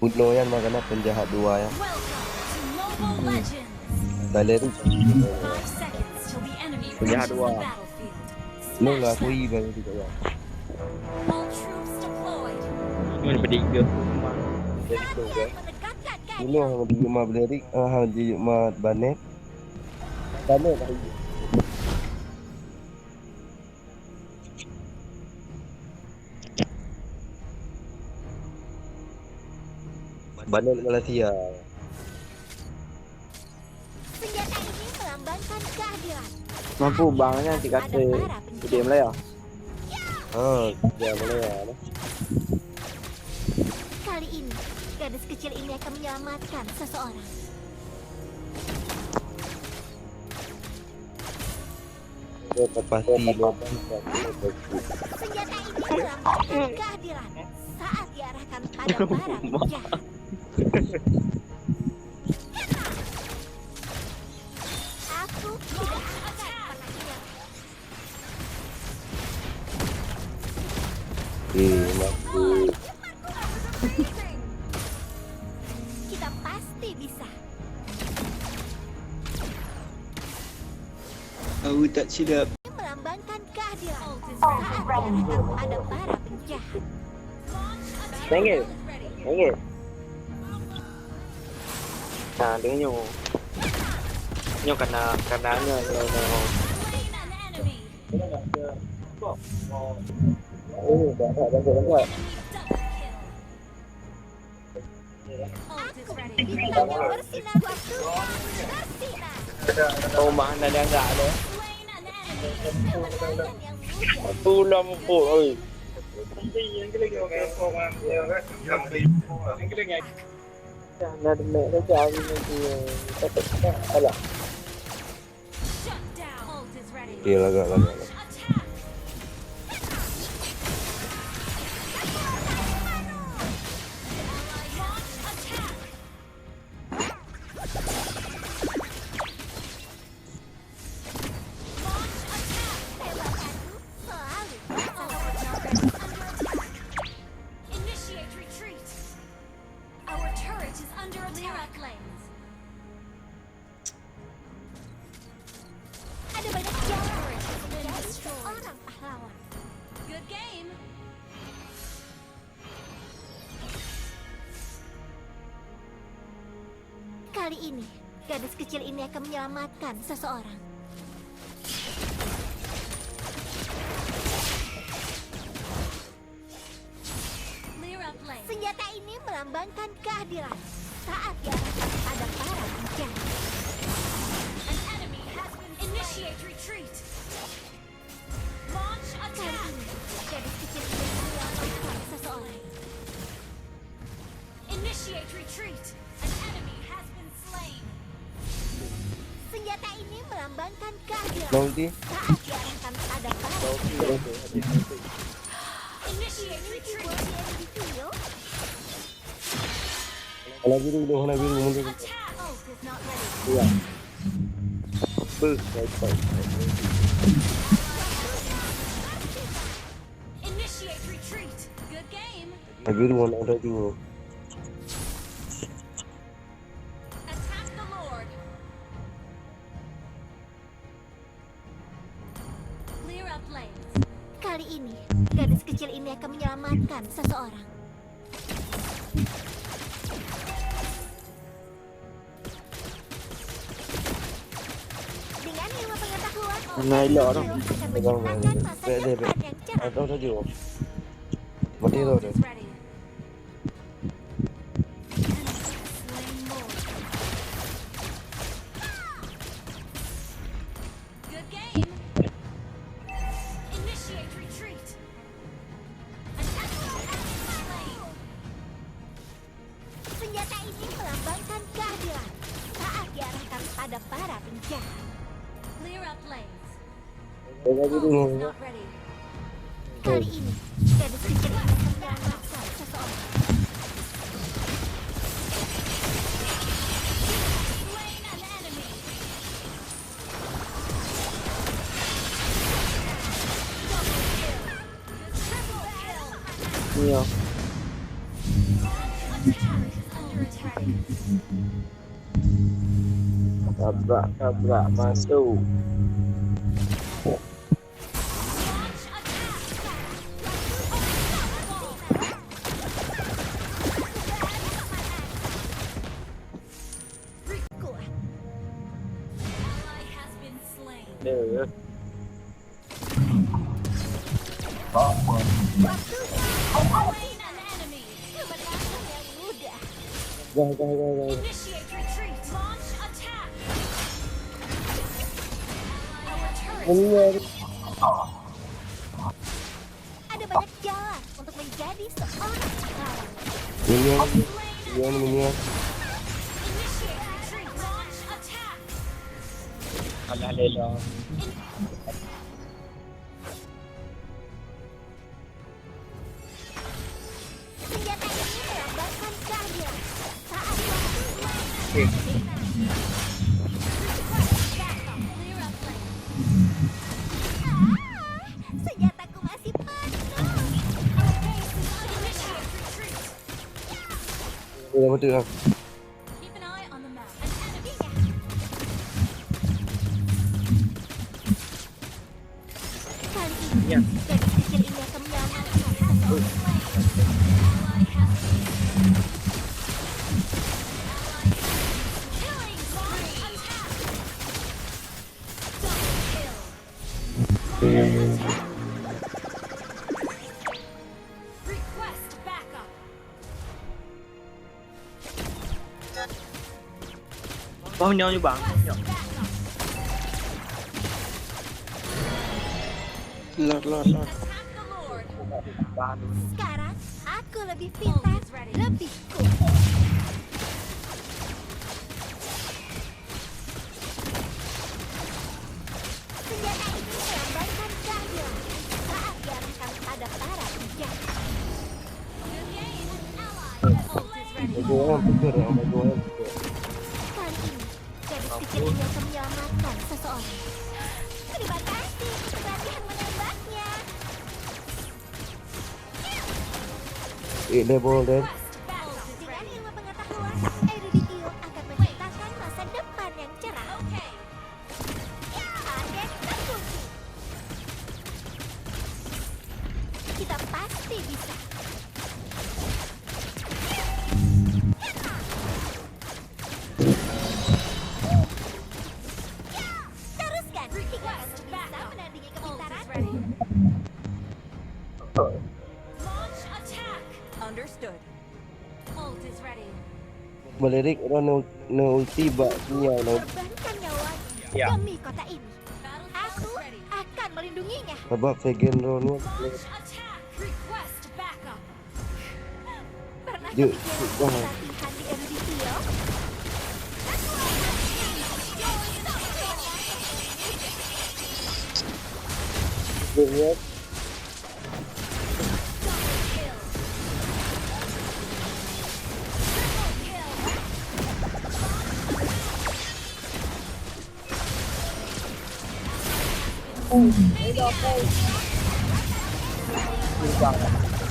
Uno yan magana penjahat dua ya. Welcome to Mobile Legends. Baleri 5 seconds till the enemy Penjahat reaches dua. the battlefield. lu Smash nggak them. akui baleri juga ya. All troops deployed. Mình phải đi được mà jadi tuh ya. Dulu yang di rumah baleri di rumah Banet. Banet tadi. Banet Malaysia. Senjata ini melambangkan keadilan. Mampu bangnya dikasih game lah ya. Ya boleh ya. Kali ini, gadis kecil ini akan menyelamatkan seseorang. Pasti Senjata ini melambangkan keadilan saat diarahkan pada para penjahat. Aku tidak akan pernah menyerah. masih Kita pasti bisa. Aku tak silap. Ini melambangkan keadilan saat diarahkan pada para penjahat. Tengok. Tengok. Nah, dia nyu. Nyu karena nyu. Slain an enemy. banyak. Enemy double kill. Ult is ready. Bintang yang bersinar waktu bersinar. Oh, mana dia enggak ada. Slain an enemy. Permainan yang mulia. Tulam po ơi. Nah, mẹ nó cho đi thì tất cả là Shut down. Ult is ready. Iya agak. Attack. Launch attack. Launch attack. Tembakanku selalu Initiate retreat. Our turret is under attack. Lanes. ada banyak jalan menjadi seorang pahlawan. Good game. Kali ini, gadis kecil ini akan menyelamatkan seseorang. Clear up lane. Senjata ini melambangkan keadilan saat diarahkan pada para penjahat. An enemy has been initiate retreat. Launch Kali attack. ini, gadis kecil ini akan menyelamatkan seseorang. Initiate retreat. An enemy has been slain. Senjata ini melambangkan keadilan Nanti saat diarahkan pada para Initiate retreat. buat dia di video. warna biru mundur. Attack. Ult is not ready. Iya. Baik. Initiate retreat. Good game. Warna biru warna ada juga. Attack the Lord. Clear up lanes. Kali ini, gadis kecil ini akan menyelamatkan seseorang. Dengan ilmu pengetahuan, Nah, elok tu. akan Pegang menciptakan masa deh. depan yang cerah. Ada juga. Mati tu Ult ada. is ready. Enemy has slain Lord. Good game. Initiate retreat. An enemy has been slain. Senjata ini melambangkan keadilan saat diarahkan pada para penjahat. Clear up lanes. Warna biru. Ult is not ready. Kali ini, gadis kecil ini akan menyelamatkan seseorang. Slain an enemy. Double kill. Triple kill. Nhiều. Tabrak masuk. Kuat. Ally has been slain. Dia. Slain an enemy. Kemenangan yang mudah. Dah. Initiate retreat. Launch attack. Our turret Benar. Ada banyak jalan untuk menjadi seorang pahlawan. Minion, slain. minion. Initiate retreat. Launch attack. Alah lela. Senjata ini melambangkan keadilan. Saat Clear up lane. senjataku masih penuh. Our base is under attack. Retreat. Dah betul lah. Keep an eye on the map. An enemy. Kali ini, Ya. gadis kecil ini akan menyelamatkan seseorang. Ally has killing spree. Attack. Double kill. Request backup. Bang nyaw ni bang. Request backup. Lord. Attack the Lord. Sekarang, aku lebih pintar, is ready. lebih kuat. Senjata ini melambangkan keadilan. Saat diarahkan pada para penjahat. Good game. Ally has ult is ready. Baju orang pikir, baju orang pikir. Kali ini, gadis kecil ini akan menyelamatkan seseorang. Terima kasih untuk latihan menembaknya. Level dan Request backup. Dengan ilmu pengetahuan, Eruditio akan menciptakan masa depan yang cerah. Okay. Target terkunci. Kita pasti bisa. Teruskan, hingga kamu bisa menandingi Ult is kepintaran. ready. Launch attack. Understood. Ult is ready. Balerik orang no ulti bak sinyal no. Korbankan nyawanya Ya. demi kota ini. Battle Aku is ready. akan melindunginya. Sebab vegan ni Launch attack. Request backup. Pernah Yuk, kepikiran bang. latihan di Eruditio? Lihat Kill. Triple kill. Bang.